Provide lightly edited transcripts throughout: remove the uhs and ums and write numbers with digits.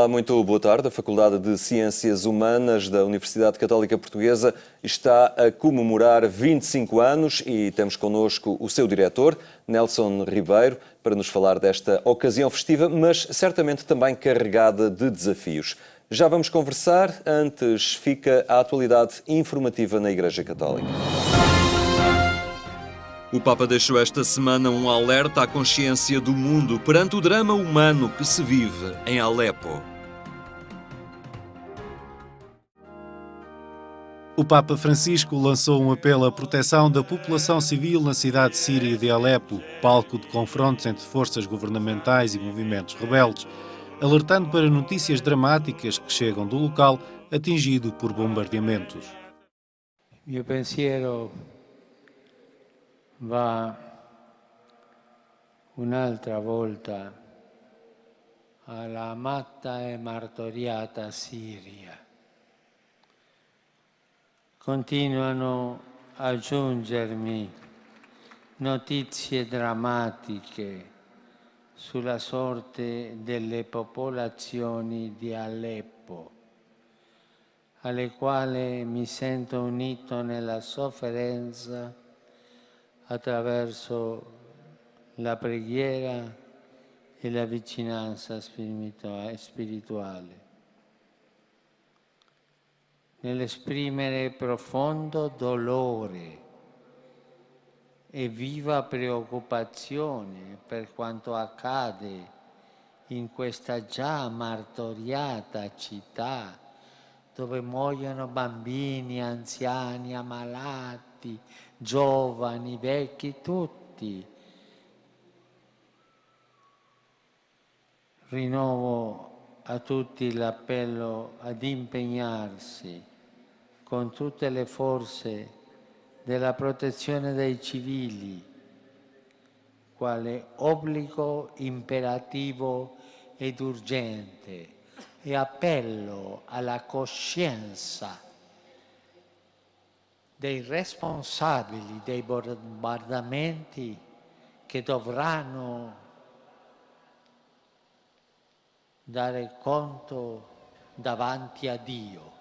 Olá, muito boa tarde. A Faculdade de Ciências Humanas da Universidade Católica Portuguesa está a comemorar 25 anos e temos connosco o seu diretor, Nelson Ribeiro, para nos falar desta ocasião festiva, mas certamente também carregada de desafios. Já vamos conversar, antes fica a atualidade informativa na Igreja Católica. O Papa deixou esta semana um alerta à consciência do mundo perante o drama humano que se vive em Alepo. O Papa Francisco lançou um apelo à proteção da população civil na cidade síria de Alepo, palco de confrontos entre forças governamentais e movimentos rebeldes, alertando para notícias dramáticas que chegam do local atingido por bombardeamentos. Meu pensiero va un'altra volta alla amata e martoriata Siria. Continuano a giungermi notizie drammatiche sulla sorte delle popolazioni di Aleppo, alle quali mi sento unito nella sofferenza attraverso la preghiera e la vicinanza spirituale. Nell'esprimere profondo dolore e viva preoccupazione per quanto accade in questa già martoriata città, dove muoiono bambini, anziani, ammalati, giovani, vecchi, tutti. Rinnovo a tutti l'appello ad impegnarsi con tutte le forze della protezione dei civili, quale obbligo imperativo ed urgente, e appello alla coscienza dei responsabili dei bombardamenti che dovranno dare conto davanti a Dio.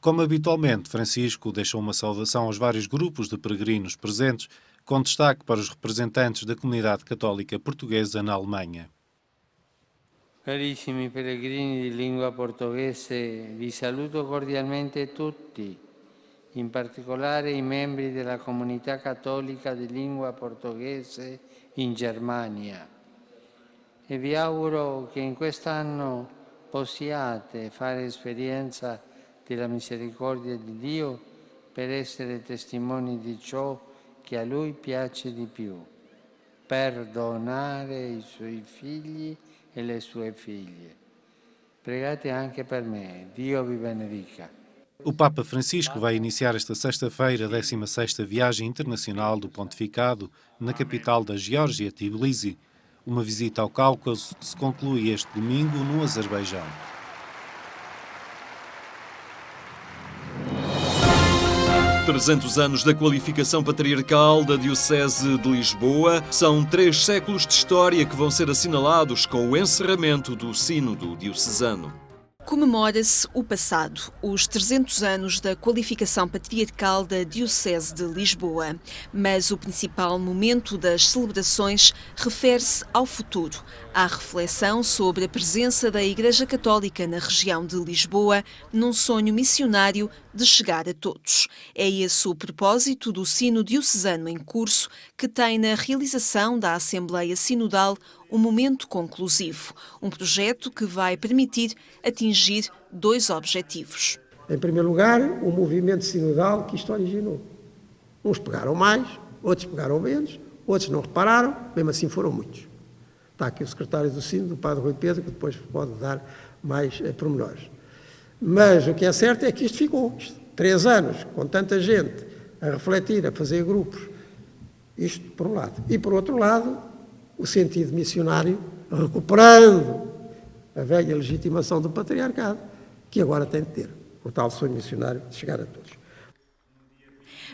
Como habitualmente, Francisco deixou uma saudação aos vários grupos de peregrinos presentes, com destaque para os representantes da comunidade católica portuguesa na Alemanha. Carissimi pellegrini di lingua portoghese, vi saluto cordialmente tutti, in particolare i membri della comunità cattolica di lingua portoghese in Germania, e vi auguro che in quest'anno possiate fare esperienza della misericordia di Dio per essere testimoni di ciò che a Lui piace di più, perdonare i suoi figli e le sue figlie. Pregate anche per me. Dio vi benedica. O Papa Francisco vai iniciar esta sexta-feira a 16ª viagem internacional do pontificado na capital da Geórgia, Tbilisi, uma visita ao Cáucaso que se conclui este domingo no Azerbaijão. ...300 anos da qualificação patriarcal da Diocese de Lisboa. São 3 séculos de história que vão ser assinalados com o encerramento do Sínodo Diocesano. Comemora-se o passado, os 300 anos da qualificação patriarcal da Diocese de Lisboa. Mas o principal momento das celebrações refere-se ao futuro, à reflexão sobre a presença da Igreja Católica na região de Lisboa, num sonho missionário de chegar a todos. É esse o propósito do Sínodo Diocesano em curso, que tem na realização da Assembleia Sinodal um momento conclusivo, um projeto que vai permitir atingir 2 objetivos. Em primeiro lugar, o movimento sinodal que isto originou. Uns pegaram mais, outros pegaram menos, outros não repararam, mesmo assim foram muitos. Está aqui o secretário do Sínodo, o padre Rui Pedro, que depois pode dar mais pormenores. Mas o que é certo é que isto ficou. 3 anos, com tanta gente a refletir, a fazer grupos. Isto por um lado. E por outro lado, o sentido missionário, recuperando a velha legitimação do patriarcado, que agora tem de ter. O tal sonho missionário de chegar a todos.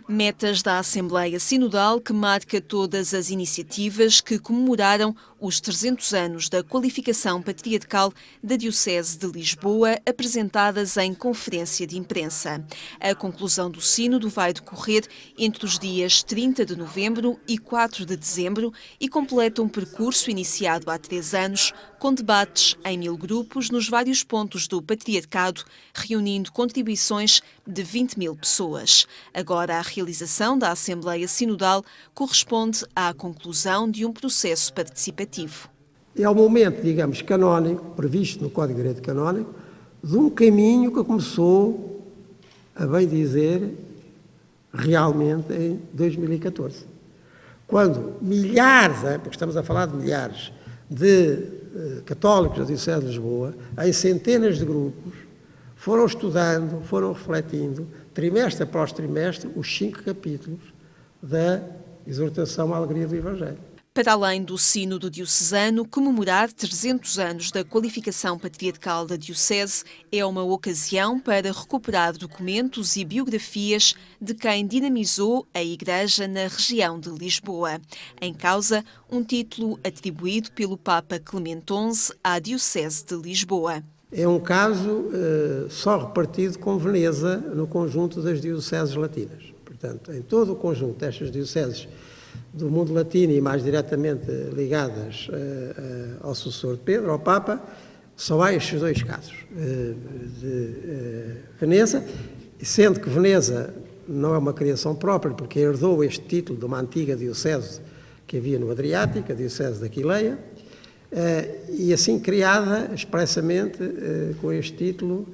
Metas da Assembleia Sinodal que marca todas as iniciativas que comemoraram os 300 anos da qualificação patriarcal da Diocese de Lisboa, apresentadas em conferência de imprensa. A conclusão do sínodo vai decorrer entre os dias 30 de novembro e 4 de dezembro e completa um percurso iniciado há 3 anos, com debates em 1000 grupos nos vários pontos do patriarcado, reunindo contribuições de 20 mil pessoas. Agora, a realização da Assembleia Sinodal corresponde à conclusão de um processo participativo. É o momento, digamos, canónico, previsto no Código de Direito Canónico, de um caminho que começou, a bem dizer, realmente em 2014. Quando milhares, porque estamos a falar de milhares, de católicos da Diocese de Lisboa, em centenas de grupos, foram estudando, foram refletindo, trimestre após trimestre, os 5 capítulos da exortação à alegria do Evangelho. Para além do sínodo diocesano, comemorar 300 anos da qualificação patriarcal da Diocese é uma ocasião para recuperar documentos e biografias de quem dinamizou a Igreja na região de Lisboa. Em causa, um título atribuído pelo Papa Clemente XI à Diocese de Lisboa. É um caso só repartido com Veneza no conjunto das dioceses latinas. Portanto, em todo o conjunto destas dioceses do mundo latino e mais diretamente ligadas ao sucessor de Pedro, ao Papa, só há estes 2 casos de Veneza, sendo que Veneza não é uma criação própria, porque herdou este título de uma antiga diocese que havia no Adriático, a Diocese de Aquileia, e assim criada expressamente com este título,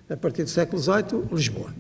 a partir do século XVIII, Lisboa.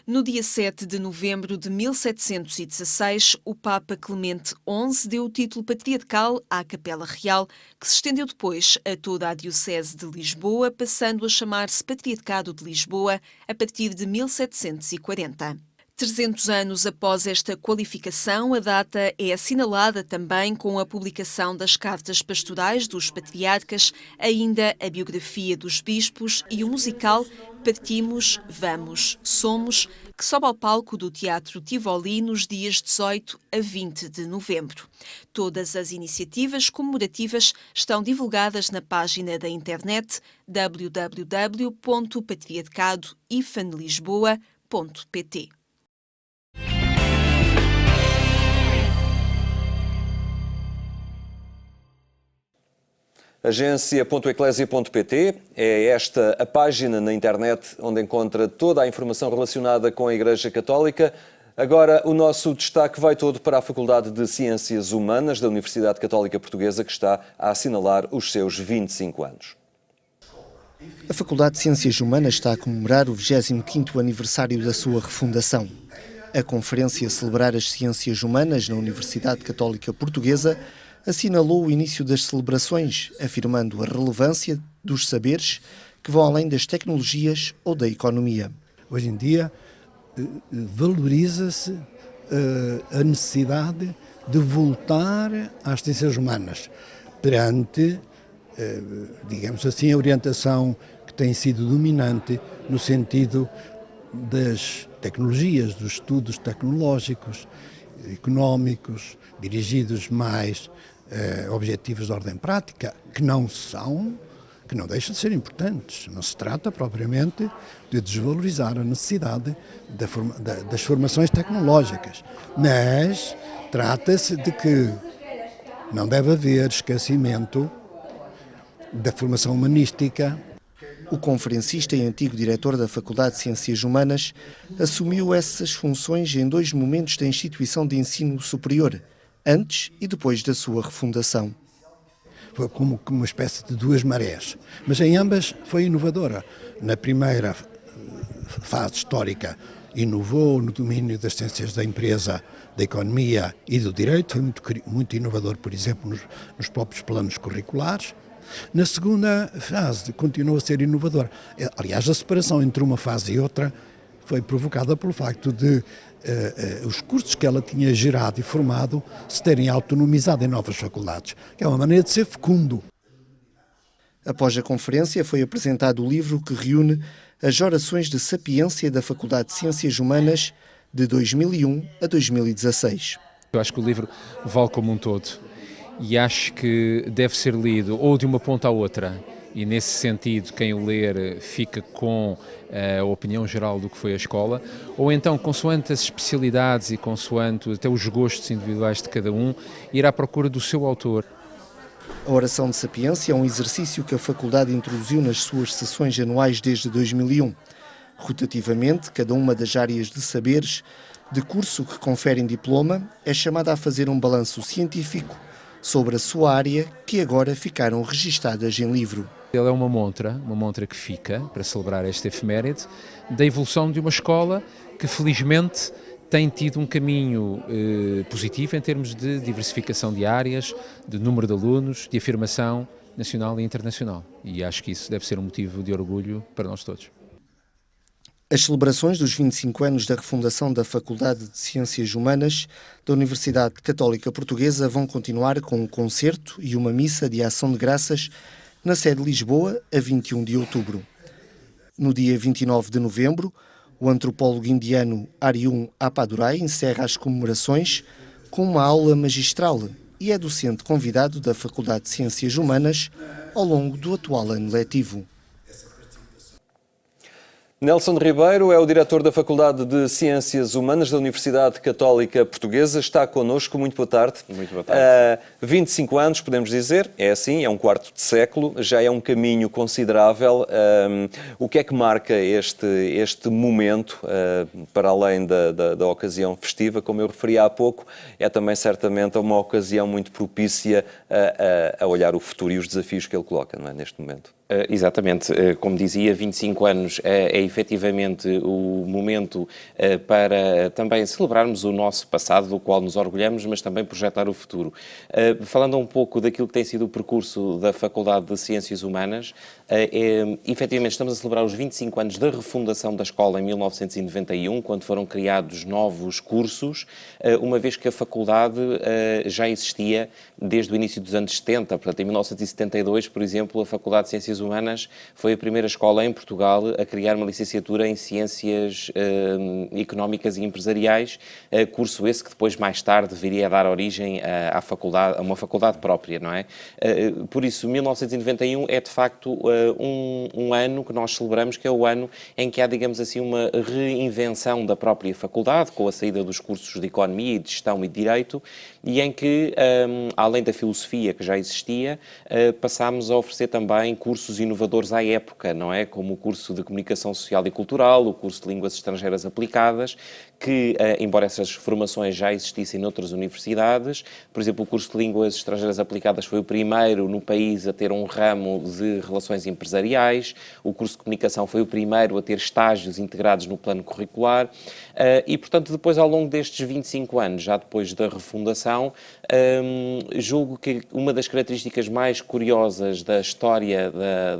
No dia 7 de novembro de 1716, o Papa Clemente XI deu o título patriarcal à Capela Real, que se estendeu depois a toda a Diocese de Lisboa, passando a chamar-se Patriarcado de Lisboa a partir de 1740. 300 anos após esta qualificação, a data é assinalada também com a publicação das cartas pastorais dos patriarcas, ainda a biografia dos bispos e o musical Partimos, Vamos, Somos, que sobe ao palco do Teatro Tivoli nos dias 18 a 20 de novembro. Todas as iniciativas comemorativas estão divulgadas na página da internet www.patriarcado-lisboa.pt. Agência.eclésia.pt é esta a página na internet onde encontra toda a informação relacionada com a Igreja Católica. Agora o nosso destaque vai todo para a Faculdade de Ciências Humanas da Universidade Católica Portuguesa, que está a assinalar os seus 25 anos. A Faculdade de Ciências Humanas está a comemorar o 25º aniversário da sua refundação. A conferência Celebrar as Ciências Humanas na Universidade Católica Portuguesa assinalou o início das celebrações, afirmando a relevância dos saberes que vão além das tecnologias ou da economia. Hoje em dia valoriza-se a necessidade de voltar às ciências humanas perante, digamos assim, a orientação que tem sido dominante no sentido das tecnologias, dos estudos tecnológicos, económicos, dirigidos mais objetivos de ordem prática, que não deixam de ser importantes. Não se trata propriamente de desvalorizar a necessidade das formações tecnológicas, mas trata-se de que não deve haver esquecimento da formação humanística. O conferencista e antigo diretor da Faculdade de Ciências Humanas assumiu essas funções em 2 momentos da instituição de ensino superior, antes e depois da sua refundação. Foi como uma espécie de 2 marés, mas em ambas foi inovadora. Na primeira fase histórica, inovou no domínio das ciências da empresa, da economia e do direito, foi muito inovador, por exemplo, nos próprios planos curriculares. Na segunda fase, continuou a ser inovador. Aliás, a separação entre uma fase e outra foi provocada pelo facto de os cursos que ela tinha gerado e formado se terem autonomizado em novas faculdades, que é uma maneira de ser fecundo. Após a conferência, foi apresentado o livro que reúne as orações de sapiência da Faculdade de Ciências Humanas de 2001 a 2016. Eu acho que o livro vale como um todo e acho que deve ser lido ou de uma ponta à outra, e nesse sentido quem o ler fica com a opinião geral do que foi a escola, ou então, consoante as especialidades e consoante até os gostos individuais de cada um, ir à procura do seu autor. A oração de sapiência é um exercício que a faculdade introduziu nas suas sessões anuais desde 2001. Rotativamente, cada uma das áreas de saberes de curso que conferem diploma é chamada a fazer um balanço científico sobre a sua área, que agora ficaram registadas em livro. Ele é uma montra que fica, para celebrar esta efeméride, da evolução de uma escola que felizmente tem tido um caminho positivo em termos de diversificação de áreas, de número de alunos, de afirmação nacional e internacional. E acho que isso deve ser um motivo de orgulho para nós todos. As celebrações dos 25 anos da refundação da Faculdade de Ciências Humanas da Universidade Católica Portuguesa vão continuar com um concerto e uma missa de ação de graças na sede de Lisboa, a 21 de outubro. No dia 29 de novembro, o antropólogo indiano Aryun Appadurai encerra as comemorações com uma aula magistral e é docente convidado da Faculdade de Ciências Humanas ao longo do atual ano letivo. Nelson Ribeiro é o diretor da Faculdade de Ciências Humanas da Universidade Católica Portuguesa. Está connosco. Muito boa tarde. Muito boa tarde. 25 anos, podemos dizer, é assim, é um quarto de século, já é um caminho considerável. O que é que marca este momento, para além da ocasião festiva? Como eu referi há pouco, é também certamente uma ocasião muito propícia a olhar o futuro e os desafios que ele coloca, não é, neste momento. Exatamente, como dizia, 25 anos é efetivamente o momento para também celebrarmos o nosso passado, do qual nos orgulhamos, mas também projetar o futuro. Falando um pouco daquilo que tem sido o percurso da Faculdade de Ciências Humanas, efetivamente estamos a celebrar os 25 anos da refundação da escola em 1991, quando foram criados novos cursos, uma vez que a faculdade já existia desde o início dos anos 70, portanto em 1972, por exemplo, a Faculdade de Ciências Humanas foi a primeira escola em Portugal a criar uma licenciatura em Ciências Económicas e Empresariais, curso esse que depois, mais tarde, viria a dar origem a uma faculdade própria, não é? Por isso, 1991 é, de facto, um ano que nós celebramos, que é o ano em que há, digamos assim, uma reinvenção da própria faculdade, com a saída dos cursos de Economia, de Gestão e de Direito, e em que, além da filosofia que já existia, passámos a oferecer também cursos inovadores à época, não é? Como o curso de Comunicação Social e Cultural, o curso de Línguas Estrangeiras Aplicadas, que, embora essas formações já existissem noutras universidades, por exemplo, o curso de Línguas Estrangeiras Aplicadas foi o primeiro no país a ter um ramo de relações empresariais, o curso de Comunicação foi o primeiro a ter estágios integrados no plano curricular, e, portanto, depois, ao longo destes 25 anos, já depois da refundação, julgo que uma das características mais curiosas da história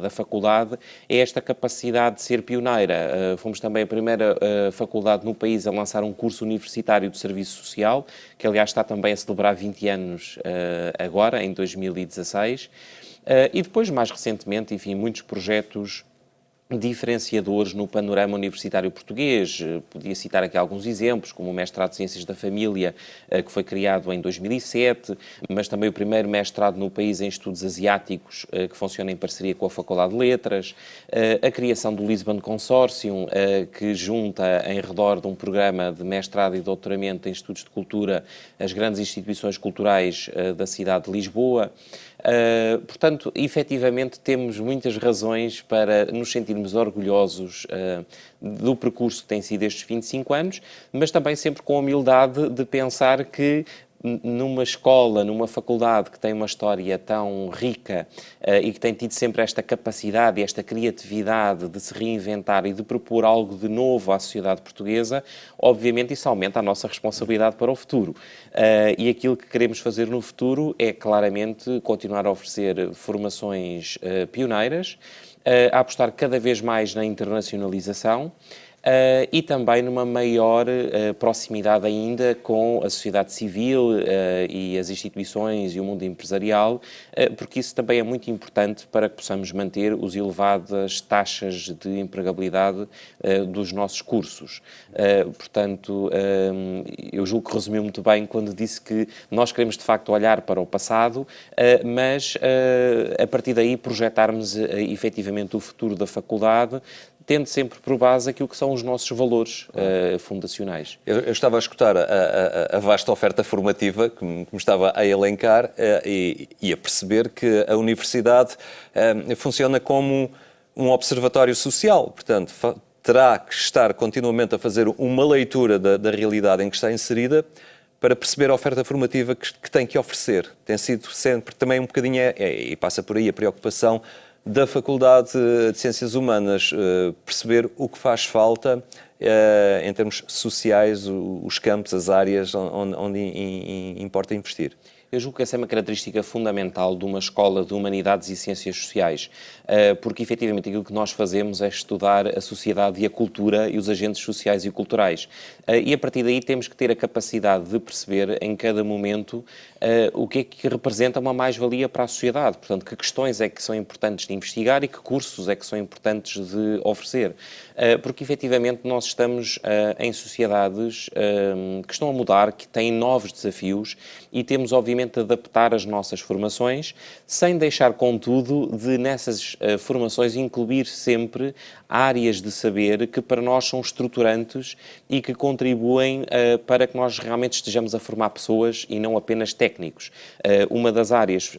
da faculdade é esta capacidade de ser pioneira. Fomos também a primeira faculdade no país a lançar um curso universitário de serviço social, que aliás está também a celebrar 20 anos agora, em 2016, e depois, mais recentemente, enfim, muitos projetos diferenciadores no panorama universitário português. Podia citar aqui alguns exemplos, como o mestrado de Ciências da Família, que foi criado em 2007, mas também o primeiro mestrado no país em estudos asiáticos, que funciona em parceria com a Faculdade de Letras, a criação do Lisbon Consortium, que junta em redor de um programa de mestrado e doutoramento em estudos de cultura as grandes instituições culturais da cidade de Lisboa. Portanto, efetivamente, temos muitas razões para nos sentirmos orgulhosos do percurso que tem sido estes 25 anos, mas também sempre com a humildade de pensar que numa escola, numa faculdade que tem uma história tão rica e que tem tido sempre esta capacidade e esta criatividade de se reinventar e de propor algo de novo à sociedade portuguesa, obviamente isso aumenta a nossa responsabilidade para o futuro. E aquilo que queremos fazer no futuro é claramente continuar a oferecer formações pioneiras, a apostar cada vez mais na internacionalização, e também numa maior proximidade ainda com a sociedade civil e as instituições e o mundo empresarial, porque isso também é muito importante para que possamos manter os elevadas taxas de empregabilidade dos nossos cursos. Portanto, eu julgo que resumiu muito bem quando disse que nós queremos de facto olhar para o passado, mas a partir daí projetarmos efetivamente o futuro da faculdade, tendo sempre por base aquilo que são os nossos valores fundacionais. Eu estava a escutar a vasta oferta formativa que me estava a elencar e a perceber que a universidade funciona como um observatório social, portanto, terá que estar continuamente a fazer uma leitura da realidade em que está inserida para perceber a oferta formativa que tem que oferecer. Tem sido sempre também um bocadinho, e passa por aí a preocupação da Faculdade de Ciências Humanas, perceber o que faz falta em termos sociais, os campos, as áreas onde importa investir. Eu julgo que essa é uma característica fundamental de uma escola de humanidades e ciências sociais, porque efetivamente aquilo que nós fazemos é estudar a sociedade e a cultura e os agentes sociais e culturais. E a partir daí temos que ter a capacidade de perceber em cada momento o que é que representa uma mais-valia para a sociedade. Portanto, que questões é que são importantes de investigar e que cursos é que são importantes de oferecer. Porque efetivamente nós estamos em sociedades que estão a mudar, que têm novos desafios e temos obviamente de adaptar as nossas formações, sem deixar contudo de nessas formações incluir sempre áreas de saber que para nós são estruturantes e que contribuem para que nós realmente estejamos a formar pessoas e não apenas técnicos. Uma das áreas,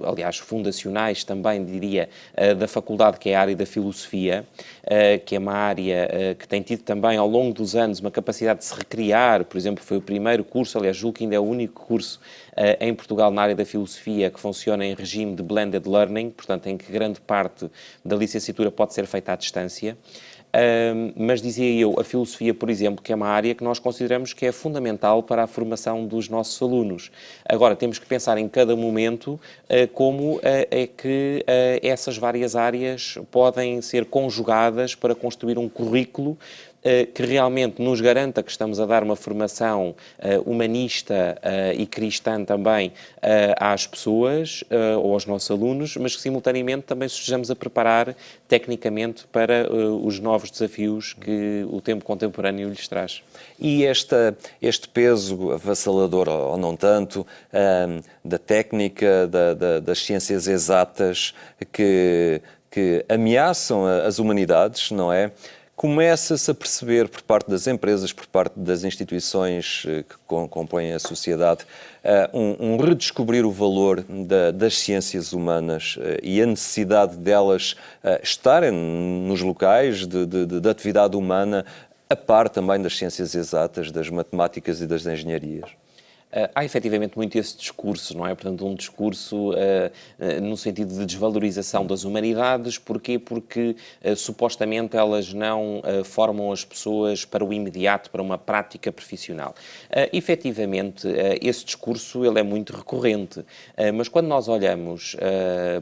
aliás, fundacionais também, diria, da faculdade, que é a área da filosofia, que é uma área que tem tido também ao longo dos anos uma capacidade de se recriar. Por exemplo, foi o primeiro curso, aliás, julgo que ainda é o único curso em Portugal na área da filosofia que funciona em regime de blended learning, portanto, em que grande parte da licenciatura pode ser feita à distância. Mas dizia eu, a filosofia, por exemplo, que é uma área que nós consideramos que é fundamental para a formação dos nossos alunos. Agora, temos que pensar em cada momento como é que essas várias áreas podem ser conjugadas para construir um currículo que realmente nos garanta que estamos a dar uma formação humanista e cristã também às pessoas ou aos nossos alunos, mas que simultaneamente também estejamos a preparar tecnicamente para os novos desafios que o tempo contemporâneo lhes traz. E este peso avassalador, ou não tanto, da técnica, das ciências exatas que ameaçam as humanidades, não é? Começa-se a perceber por parte das empresas, por parte das instituições que compõem a sociedade, um redescobrir o valor das ciências humanas e a necessidade delas estarem nos locais de atividade humana, a par também das ciências exatas, das matemáticas e das engenharias. Há efetivamente muito esse discurso, não é? Portanto, um discurso no sentido de desvalorização das humanidades. Porquê? Porque supostamente elas não formam as pessoas para o imediato, para uma prática profissional. Efetivamente, esse discurso ele é muito recorrente, mas quando nós olhamos,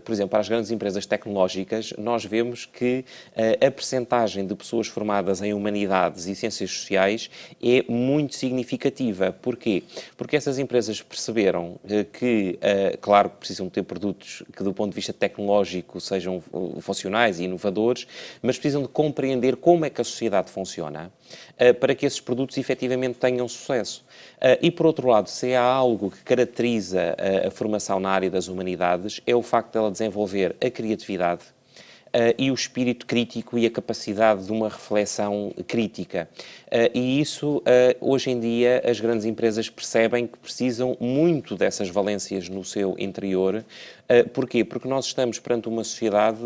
por exemplo, para as grandes empresas tecnológicas, nós vemos que a percentagem de pessoas formadas em humanidades e ciências sociais é muito significativa. Porquê? Porque essas empresas perceberam que, claro, precisam ter produtos que, do ponto de vista tecnológico, sejam funcionais e inovadores, mas precisam de compreender como é que a sociedade funciona para que esses produtos efetivamente tenham sucesso. E, por outro lado, se há algo que caracteriza a formação na área das humanidades, é o facto de ela desenvolver a criatividade, e o espírito crítico e a capacidade de uma reflexão crítica. E isso, hoje em dia, as grandes empresas percebem que precisam muito dessas valências no seu interior. Porquê? Porque nós estamos perante uma sociedade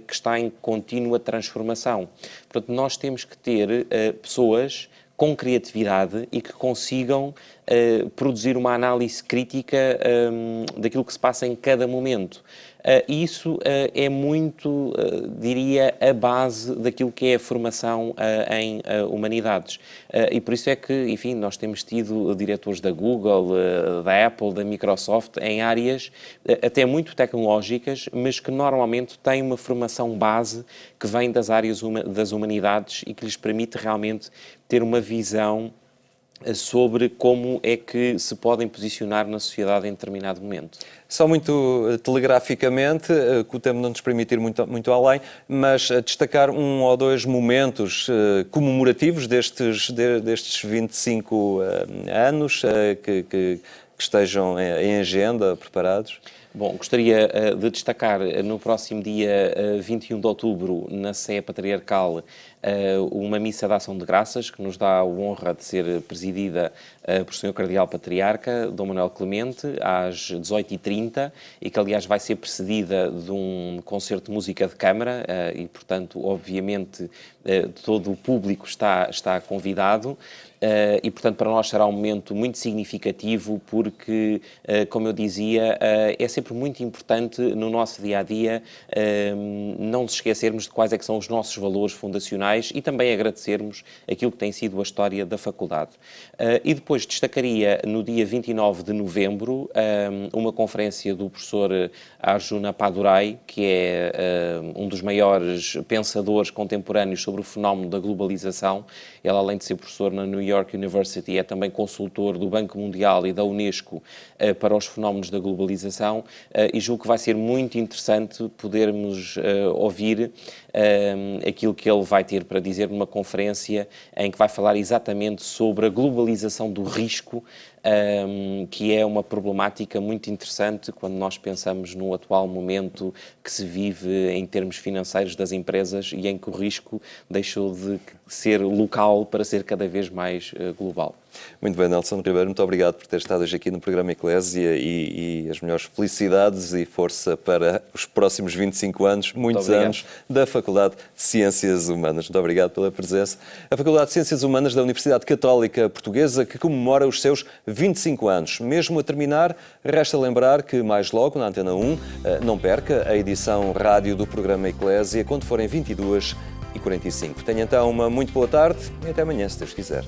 que está em contínua transformação. Portanto, nós temos que ter pessoas com criatividade e que consigam produzir uma análise crítica daquilo que se passa em cada momento. Isso é muito, diria, a base daquilo que é a formação em humanidades. E por isso é que, enfim, nós temos tido diretores da Google, da Apple, da Microsoft, em áreas até muito tecnológicas, mas que normalmente têm uma formação base que vem das áreas das humanidades e que lhes permite realmente ter uma visão sobre como é que se podem posicionar na sociedade em determinado momento. Só muito telegraficamente, que o tempo não nos permite ir muito além, mas destacar um ou dois momentos comemorativos destes 25 anos que estejam em agenda, preparados. Bom, gostaria de destacar no próximo dia 21 de outubro, na Sé Patriarcal, uma missa de ação de graças que nos dá a honra de ser presidida por Sr. Cardeal Patriarca, Dom Manuel Clemente, às 18h30, e que aliás vai ser precedida de um concerto de música de câmara e, portanto, obviamente, todo o público está convidado. E, portanto, para nós será um momento muito significativo porque, como eu dizia, é sempre muito importante no nosso dia-a-dia não nos esquecermos de quais é que são os nossos valores fundacionais e também agradecermos aquilo que tem sido a história da faculdade. E depois destacaria no dia 29 de novembro uma conferência do professor Arjuna Padurai, que é um dos maiores pensadores contemporâneos sobre o fenómeno da globalização. Ele, além de ser professor na New York University, é também consultor do Banco Mundial e da Unesco para os fenómenos da globalização, e julgo que vai ser muito interessante podermos ouvir aquilo que ele vai ter para dizer numa conferência em que vai falar exatamente sobre a globalização do risco, que é uma problemática muito interessante quando nós pensamos no atual momento que se vive em termos financeiros das empresas e em que o risco deixou de ser local para ser cada vez mais global. Muito bem, Nelson Ribeiro, muito obrigado por ter estado hoje aqui no programa Eclésia e as melhores felicidades e força para os próximos 25 anos, muitos anos, da Faculdade de Ciências Humanas. Muito obrigado pela presença. A Faculdade de Ciências Humanas da Universidade Católica Portuguesa, que comemora os seus 25 anos. Mesmo a terminar, resta lembrar que mais logo, na Antena 1, não perca a edição rádio do programa Eclésia, quando forem 22h45. Tenha então uma muito boa tarde e até amanhã, se Deus quiser.